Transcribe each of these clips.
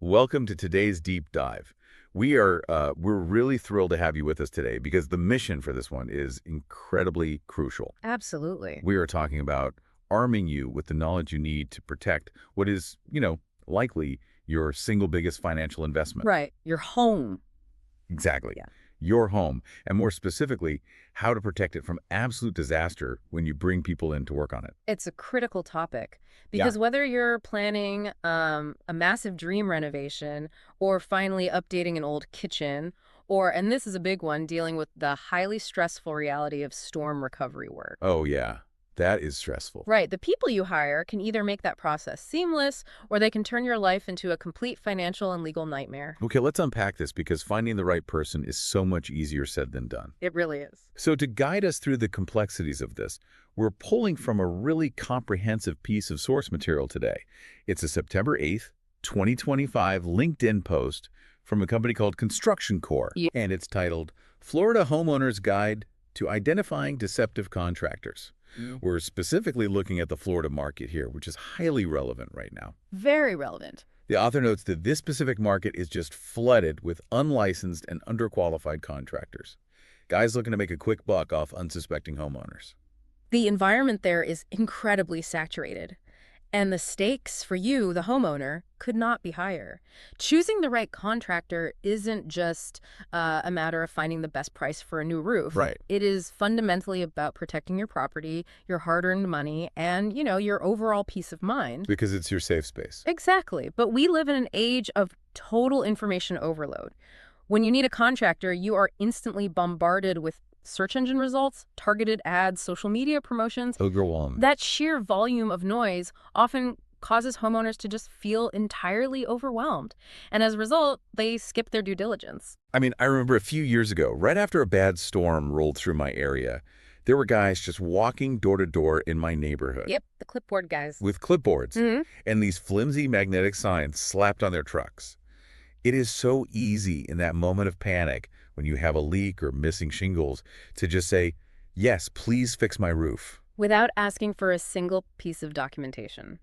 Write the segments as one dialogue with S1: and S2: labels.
S1: Welcome to today's deep dive. We're really thrilled to have you with us today because the mission for this one is incredibly crucial.
S2: Absolutely.
S1: We are talking about arming you with the knowledge you need to protect what is, likely your single biggest financial investment.
S2: Right. Your home.
S1: Exactly.
S2: Yeah.
S1: Your home, and more specifically, how to protect it from absolute disaster when you bring people in to work on it.
S2: It's a critical topic
S1: Yeah.
S2: because whether you're planning a massive dream renovation or finally updating an old kitchen, and this is a big one, dealing with the highly stressful reality of storm recovery work.
S1: Oh, yeah. That is stressful.
S2: Right. The people you hire can either make that process seamless or they can turn your life into a complete financial and legal nightmare.
S1: Okay, let's unpack this because finding the right person is so much easier said than done.
S2: It really is.
S1: So to guide us through the complexities of this, we're pulling from a really comprehensive piece of source material today. It's a September 8th, 2025 LinkedIn post from a company called Construction Corps,
S2: Yeah.
S1: and it's titled Florida Homeowners Guide to Identifying Deceptive Contractors. We're specifically looking at the Florida market here, which is highly relevant right now.
S2: Very relevant.
S1: The author notes that this specific market is just flooded with unlicensed and underqualified contractors. Guys looking to make a quick buck off unsuspecting homeowners.
S2: The environment there is incredibly saturated, and the stakes for you, the homeowner, could not be higher. Choosing the right contractor isn't just a matter of finding the best price for a new roof.
S1: Right.
S2: It is fundamentally about protecting your property, your hard-earned money, and, your overall peace of mind.
S1: Because it's your safe space.
S2: Exactly. But we live in an age of total information overload. When you need a contractor, you are instantly bombarded with search engine results, targeted ads, social media promotions.
S1: Overwhelmed.
S2: That sheer volume of noise often causes homeowners to just feel entirely overwhelmed. And as a result, they skip their due diligence.
S1: I remember a few years ago, right after a bad storm rolled through my area, there were guys just walking door to door in my neighborhood.
S2: Yep, the clipboard guys.
S1: With clipboards and these flimsy magnetic signs slapped on their trucks. It is so easy in that moment of panic when you have a leak or missing shingles to just say, yes, please fix my roof.
S2: Without asking for a single piece of documentation.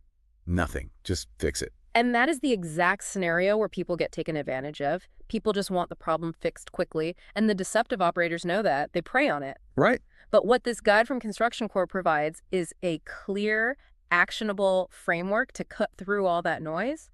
S1: Nothing. Just fix it.
S2: And that is the exact scenario where people get taken advantage of. People just want the problem fixed quickly, and the deceptive operators know that. They prey on it.
S1: Right.
S2: But what this guide from Construction Corps provides is a clear, actionable framework to cut through all that noise.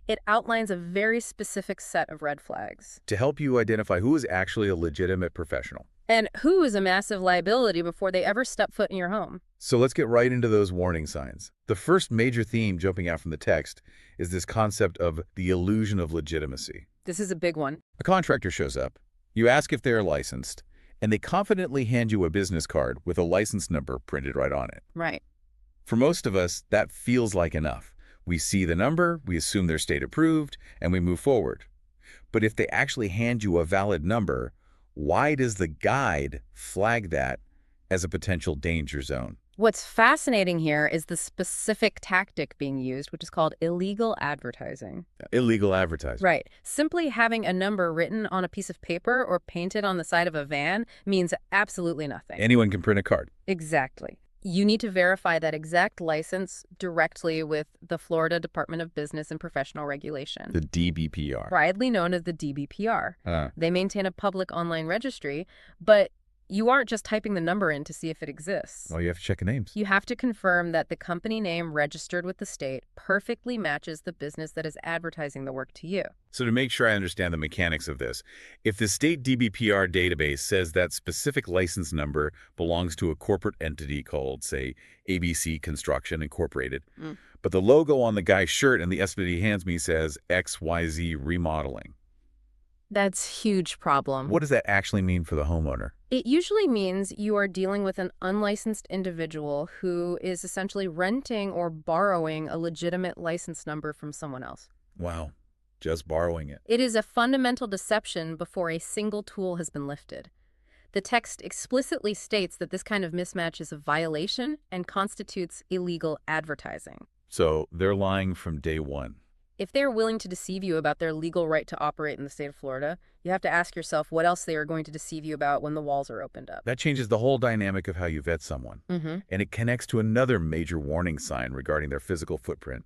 S2: It outlines a very specific set of red flags.
S1: To help you identify who is actually a legitimate professional.
S2: And who is a massive liability before they ever step foot in your home.
S1: So let's get right into those warning signs. The first major theme jumping out from the text is this concept of the illusion of legitimacy.
S2: This is a big one.
S1: A contractor shows up, you ask if they are licensed, and they confidently hand you a business card with a license number printed right on it.
S2: Right.
S1: For most of us, that feels like enough. We see the number, we assume they're state approved, and we move forward. But if they actually hand you a valid number, why does the guide flag that as a potential danger zone?
S2: What's fascinating here is the specific tactic being used, which is called illegal advertising.
S1: Illegal advertising.
S2: Right. Simply having a number written on a piece of paper or painted on the side of a van means absolutely nothing.
S1: Anyone can print a card.
S2: Exactly. You need to verify that exact license directly with the Florida Department of Business and Professional Regulation.
S1: The DBPR.
S2: Widely known as the DBPR. They maintain a public online registry, but you aren't just typing the number in to see if it exists.
S1: Well, you have to check the names.
S2: You have to confirm that the company name registered with the state perfectly matches the business that is advertising the work to you.
S1: So to make sure I understand the mechanics of this, if the state DBPR database says that specific license number belongs to a corporate entity called, say, ABC Construction Incorporated, but the logo on the guy's shirt and the estimate he hands me says XYZ Remodeling.
S2: That's a huge problem.
S1: What does that actually mean for the homeowner?
S2: It usually means you are dealing with an unlicensed individual who is essentially renting or borrowing a legitimate license number from someone else.
S1: Wow, just borrowing it.
S2: It is a fundamental deception before a single tool has been lifted. The text explicitly states that this kind of mismatch is a violation and constitutes illegal advertising.
S1: So they're lying from day one.
S2: If they're willing to deceive you about their legal right to operate in the state of Florida, you have to ask yourself what else they are going to deceive you about when the walls are opened up.
S1: That changes the whole dynamic of how you vet someone. And it connects to another major warning sign regarding their physical footprint.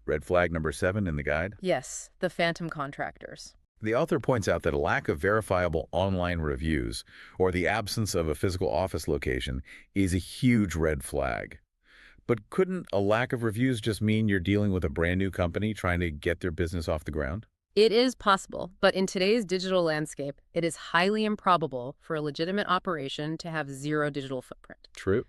S1: Red flag number 7 in the guide.
S2: Yes, the phantom contractors.
S1: The author points out that a lack of verifiable online reviews or the absence of a physical office location is a huge red flag. But couldn't a lack of reviews just mean you're dealing with a brand new company trying to get their business off the ground?
S2: It is possible, but in today's digital landscape, it is highly improbable for a legitimate operation to have zero digital footprint.
S1: True.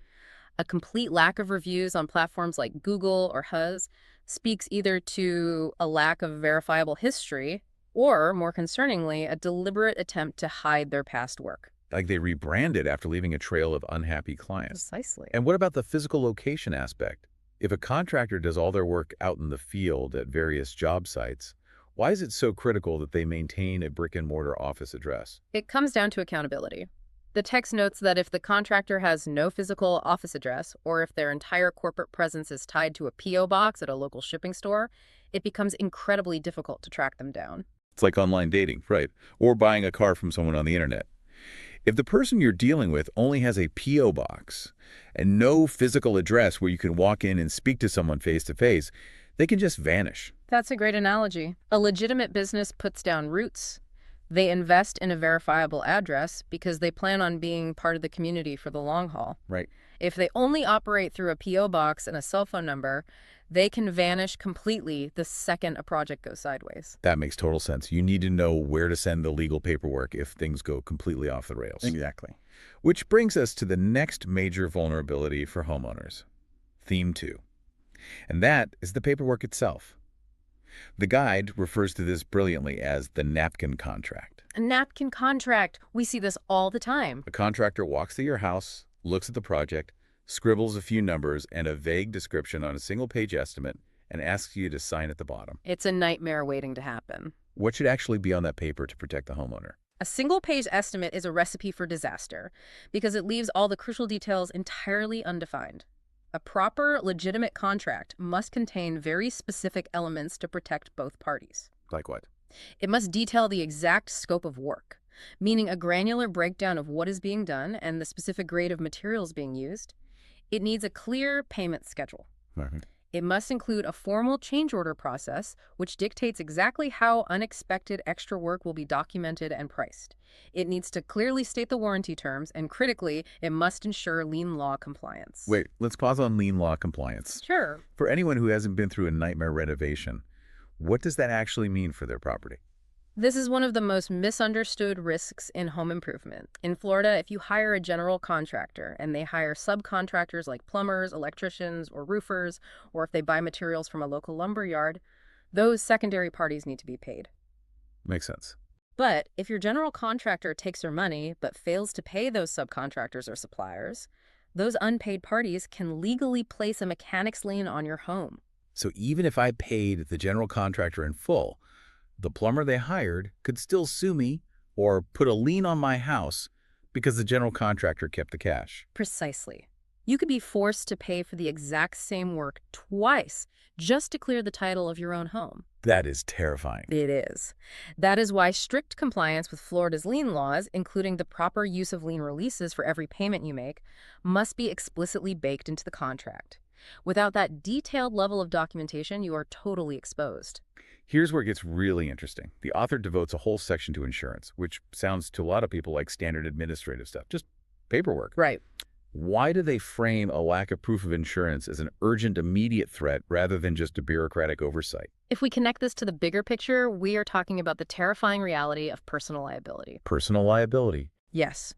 S2: A complete lack of reviews on platforms like Google or Huz speaks either to a lack of verifiable history or, more concerningly, a deliberate attempt to hide their past work.
S1: Like they rebranded after leaving a trail of unhappy clients.
S2: Precisely.
S1: And what about the physical location aspect? If a contractor does all their work out in the field at various job sites, why is it so critical that they maintain a brick-and-mortar office address?
S2: It comes down to accountability. The text notes that if the contractor has no physical office address, or if their entire corporate presence is tied to a P.O. box at a local shipping store, it becomes incredibly difficult to track them down.
S1: It's like online dating, right? Or buying a car from someone on the internet. If the person you're dealing with only has a P.O. box and no physical address where you can walk in and speak to someone face-to-face, they can just vanish.
S2: That's a great analogy. A legitimate business puts down roots. They invest in a verifiable address because they plan on being part of the community for the long haul.
S1: Right.
S2: If they only operate through a P.O. box and a cell phone number, they can vanish completely the second a project goes sideways.
S1: That makes total sense. You need to know where to send the legal paperwork if things go completely off the rails.
S3: Exactly.
S1: Which brings us to the next major vulnerability for homeowners, Theme 2. And that is the paperwork itself. The guide refers to this brilliantly as the napkin contract.
S2: A napkin contract. We see this all the time.
S1: A contractor walks to your house, looks at the project, scribbles a few numbers and a vague description on a single-page estimate, and asks you to sign at the bottom.
S2: It's a nightmare waiting to happen.
S1: What should actually be on that paper to protect the homeowner?
S2: A single-page estimate is a recipe for disaster because it leaves all the crucial details entirely undefined. A proper, legitimate contract must contain very specific elements to protect both parties.
S1: Like what?
S2: It must detail the exact scope of work, meaning a granular breakdown of what is being done and the specific grade of materials being used. It needs a clear payment schedule. It must include a formal change order process, which dictates exactly how unexpected extra work will be documented and priced. It needs to clearly state the warranty terms, and critically, it must ensure lien law compliance.
S1: Wait, let's pause on lien law compliance.
S2: Sure.
S1: For anyone who hasn't been through a nightmare renovation, what does that actually mean for their property?
S2: This is one of the most misunderstood risks in home improvement. In Florida, if you hire a general contractor and they hire subcontractors like plumbers, electricians, or roofers, or if they buy materials from a local lumber yard, those secondary parties need to be paid.
S1: Makes sense.
S2: But if your general contractor takes your money but fails to pay those subcontractors or suppliers, those unpaid parties can legally place a mechanic's lien on your home.
S1: So even if I paid the general contractor in full, the plumber they hired could still sue me or put a lien on my house because the general contractor kept the cash.
S2: Precisely. You could be forced to pay for the exact same work twice just to clear the title of your own home.
S1: That is terrifying.
S2: It is. That is why strict compliance with Florida's lien laws, including the proper use of lien releases for every payment you make, must be explicitly baked into the contract. Without that detailed level of documentation, you are totally exposed.
S1: Here's where it gets really interesting. The author devotes a whole section to insurance, which sounds to a lot of people like standard administrative stuff, just paperwork.
S2: Right.
S1: Why do they frame a lack of proof of insurance as an urgent, immediate threat rather than just a bureaucratic oversight?
S2: If we connect this to the bigger picture, we are talking about the terrifying reality of personal liability.
S1: Personal liability.
S2: Yes.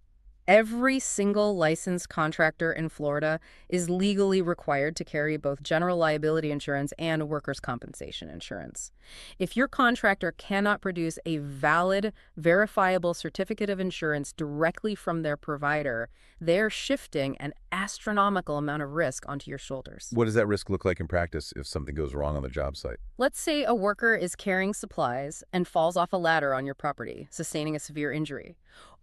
S2: Every single licensed contractor in Florida is legally required to carry both general liability insurance and workers' compensation insurance. If your contractor cannot produce a valid, verifiable certificate of insurance directly from their provider, they're shifting an astronomical amount of risk onto your shoulders.
S1: What does that risk look like in practice if something goes wrong on the job site?
S2: Let's say a worker is carrying supplies and falls off a ladder on your property, sustaining a severe injury.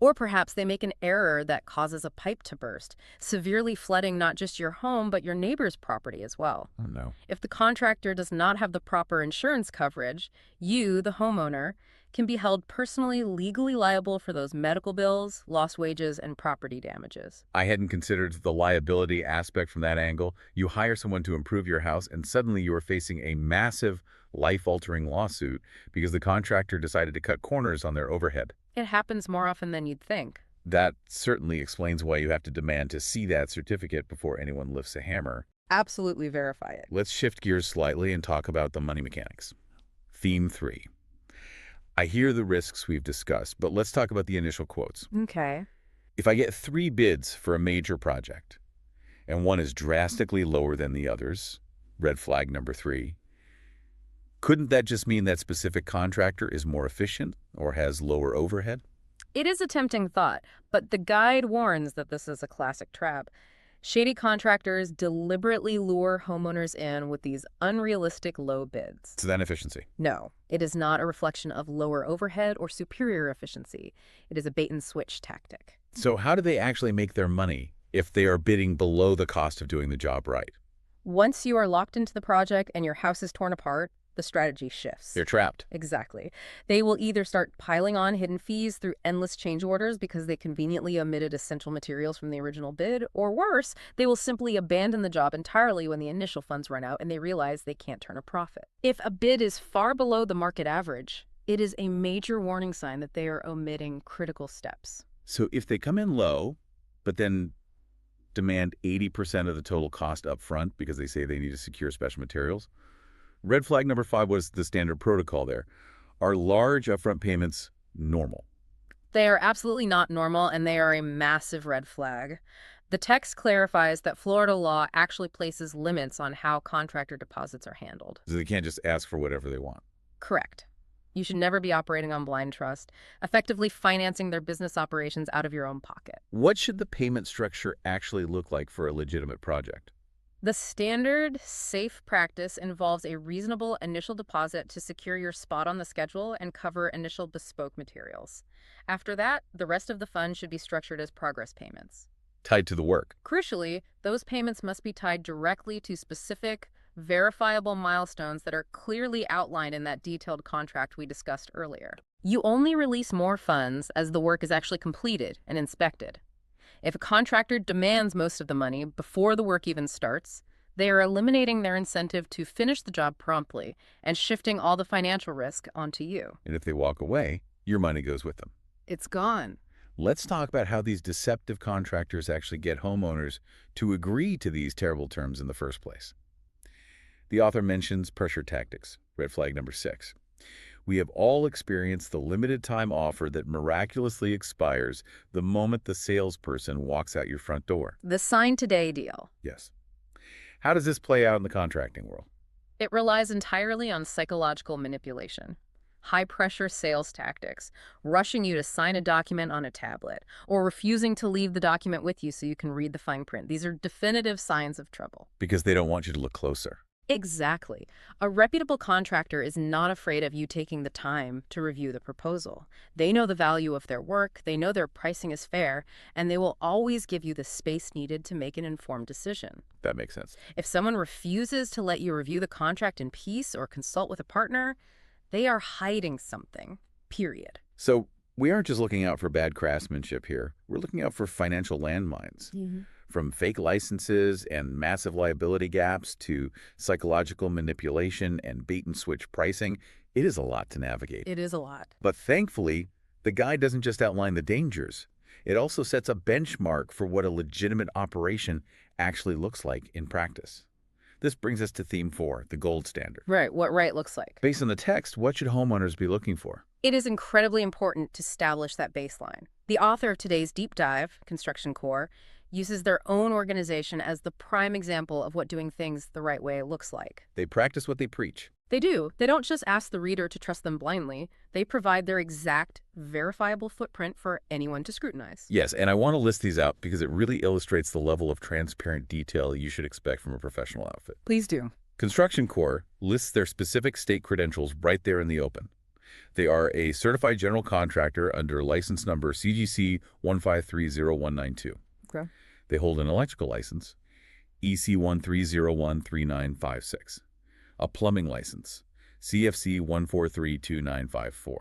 S2: Or perhaps they make an error that causes a pipe to burst, severely flooding not just your home, but your neighbor's property as well.
S1: Oh, no.
S2: If the contractor does not have the proper insurance coverage, you, the homeowner, can be held personally legally liable for those medical bills, lost wages, and property damages.
S1: I hadn't considered the liability aspect from that angle. You hire someone to improve your house, and suddenly you are facing a massive, life-altering lawsuit because the contractor decided to cut corners on their overhead.
S2: It happens more often than you'd think.
S1: That certainly explains why you have to demand to see that certificate before anyone lifts a hammer.
S2: Absolutely verify it.
S1: Let's shift gears slightly and talk about the money mechanics. Theme 3. I hear the risks we've discussed, but let's talk about the initial quotes.
S2: Okay.
S1: If I get 3 bids for a major project, and one is drastically lower than the others, red flag number 3, couldn't that just mean that specific contractor is more efficient or has lower overhead?
S2: It is a tempting thought, but the guide warns that this is a classic trap. Shady contractors deliberately lure homeowners in with these unrealistic low bids.
S1: So that efficiency.
S2: No, it is not a reflection of lower overhead or superior efficiency. It is a bait-and-switch tactic.
S1: So how do they actually make their money if they are bidding below the cost of doing the job right?
S2: Once you are locked into the project and your house is torn apart, the strategy shifts.
S1: They're trapped.
S2: Exactly. They will either start piling on hidden fees through endless change orders because they conveniently omitted essential materials from the original bid, or worse, they will simply abandon the job entirely when the initial funds run out and they realize they can't turn a profit. If a bid is far below the market average, it is a major warning sign that they are omitting critical steps.
S1: So if they come in low, but then demand 80% of the total cost up front because they say they need to secure special materials, red flag number 5 was the standard protocol there. Are large upfront payments normal?
S2: They are absolutely not normal, and they are a massive red flag. The text clarifies that Florida law actually places limits on how contractor deposits are handled.
S1: So they can't just ask for whatever they want.
S2: Correct. You should never be operating on blind trust, effectively financing their business operations out of your own pocket.
S1: What should the payment structure actually look like for a legitimate project?
S2: The standard, safe practice involves a reasonable initial deposit to secure your spot on the schedule and cover initial bespoke materials. After that, the rest of the fund should be structured as progress payments.
S1: Tied to the work.
S2: Crucially, those payments must be tied directly to specific, verifiable milestones that are clearly outlined in that detailed contract we discussed earlier. You only release more funds as the work is actually completed and inspected. If a contractor demands most of the money before the work even starts, they are eliminating their incentive to finish the job promptly and shifting all the financial risk onto you.
S1: And if they walk away, your money goes with them.
S2: It's gone.
S1: Let's talk about how these deceptive contractors actually get homeowners to agree to these terrible terms in the first place. The author mentions pressure tactics, red flag number 6. We have all experienced the limited time offer that miraculously expires the moment the salesperson walks out your front door.
S2: The sign today deal.
S1: Yes. How does this play out in the contracting world?
S2: It relies entirely on psychological manipulation. High-pressure sales tactics, rushing you to sign a document on a tablet, or refusing to leave the document with you so you can read the fine print. These are definitive signs of trouble.
S1: Because they don't want you to look closer.
S2: Exactly. A reputable contractor is not afraid of you taking the time to review the proposal. They know the value of their work, they know their pricing is fair, and they will always give you the space needed to make an informed decision.
S1: That makes sense.
S2: If someone refuses to let you review the contract in peace or consult with a partner, they are hiding something, period.
S1: So we aren't just looking out for bad craftsmanship here. We're looking out for financial landmines. From fake licenses and massive liability gaps to psychological manipulation and bait-and-switch pricing, it is a lot to navigate.
S2: It is a lot.
S1: But thankfully, the guide doesn't just outline the dangers. It also sets a benchmark for what a legitimate operation actually looks like in practice. This brings us to theme 4, the gold standard.
S2: Right, what right looks like.
S1: Based on the text, what should homeowners be looking for?
S2: It is incredibly important to establish that baseline. The author of today's deep dive, Construction Core, uses their own organization as the prime example of what doing things the right way looks like.
S1: They practice what they preach.
S2: They do. They don't just ask the reader to trust them blindly. They provide their exact, verifiable footprint for anyone to scrutinize.
S1: Yes, and I want to list these out because it really illustrates the level of transparent detail you should expect from a professional outfit.
S2: Please do.
S1: Construction Core lists their specific state credentials right there in the open. They are a certified general contractor under license number CGC 1530192.
S2: Okay.
S1: They hold an electrical license, EC13013956, a plumbing license, CFC 1432954,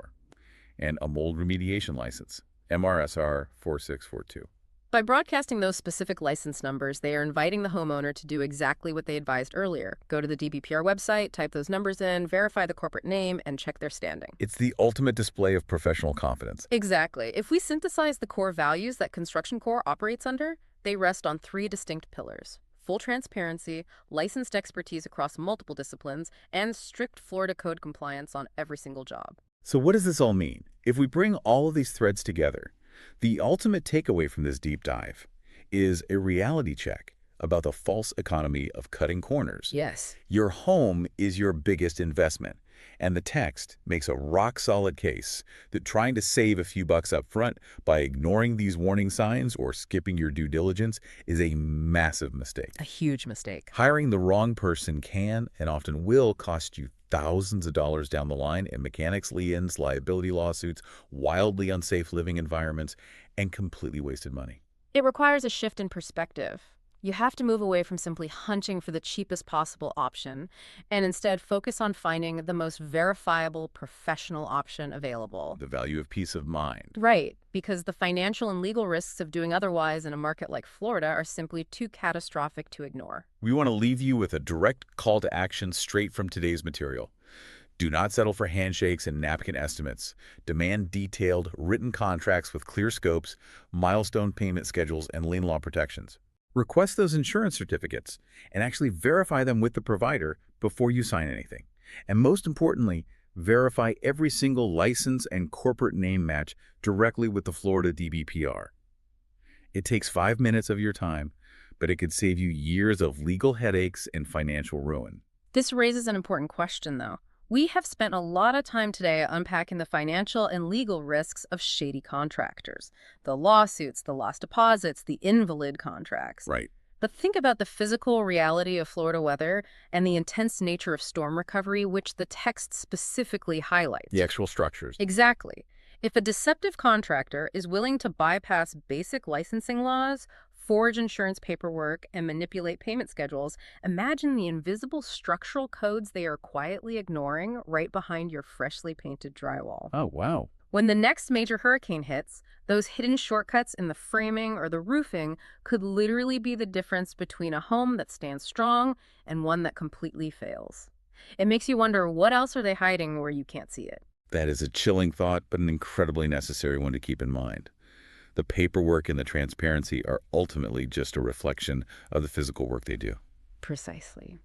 S1: and a mold remediation license, MRSR 4642.
S2: By broadcasting those specific license numbers, they are inviting the homeowner to do exactly what they advised earlier. Go to the DBPR website, type those numbers in, verify the corporate name, and check their standing.
S1: It's the ultimate display of professional confidence.
S2: Exactly. If we synthesize the core values that Construction Corps operates under, they rest on three distinct pillars: full transparency, licensed expertise across multiple disciplines, and strict Florida code compliance on every single job.
S1: So what does this all mean? If we bring all of these threads together, the ultimate takeaway from this deep dive is a reality check about the false economy of cutting corners.
S2: Yes.
S1: Your home is your biggest investment, and the text makes a rock-solid case that trying to save a few bucks up front by ignoring these warning signs or skipping your due diligence is a massive mistake.
S2: A huge mistake.
S1: Hiring the wrong person can and often will cost you thousands of dollars down the line in mechanics liens, liability lawsuits, wildly unsafe living environments, and completely wasted money.
S2: It requires a shift in perspective. You have to move away from simply hunting for the cheapest possible option and instead focus on finding the most verifiable professional option available.
S1: The value of peace of mind.
S2: Right, because the financial and legal risks of doing otherwise in a market like Florida are simply too catastrophic to ignore.
S1: We want to leave you with a direct call to action straight from today's material. Do not settle for handshakes and napkin estimates. Demand detailed, written contracts with clear scopes, milestone payment schedules, and lien law protections. Request those insurance certificates and actually verify them with the provider before you sign anything. And most importantly, verify every single license and corporate name match directly with the Florida DBPR. It takes 5 minutes of your time, but it could save you years of legal headaches and financial ruin.
S2: This raises an important question, though. We have spent a lot of time today unpacking the financial and legal risks of shady contractors. The lawsuits, the lost deposits, the invalid contracts.
S1: Right.
S2: But think about the physical reality of Florida weather and the intense nature of storm recovery, which the text specifically highlights.
S1: The actual structures.
S2: Exactly. If a deceptive contractor is willing to bypass basic licensing laws, forge insurance paperwork, and manipulate payment schedules, imagine the invisible structural codes they are quietly ignoring right behind your freshly painted drywall.
S1: Oh, wow.
S2: When the next major hurricane hits, those hidden shortcuts in the framing or the roofing could literally be the difference between a home that stands strong and one that completely fails. It makes you wonder, what else are they hiding where you can't see it?
S1: That is a chilling thought, but an incredibly necessary one to keep in mind. The paperwork and the transparency are ultimately just a reflection of the physical work they do.
S2: Precisely.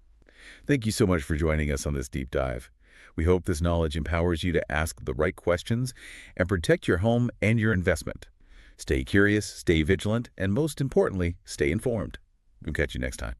S1: Thank you so much for joining us on this deep dive. We hope this knowledge empowers you to ask the right questions and protect your home and your investment. Stay curious, stay vigilant, and most importantly, stay informed. We'll catch you next time.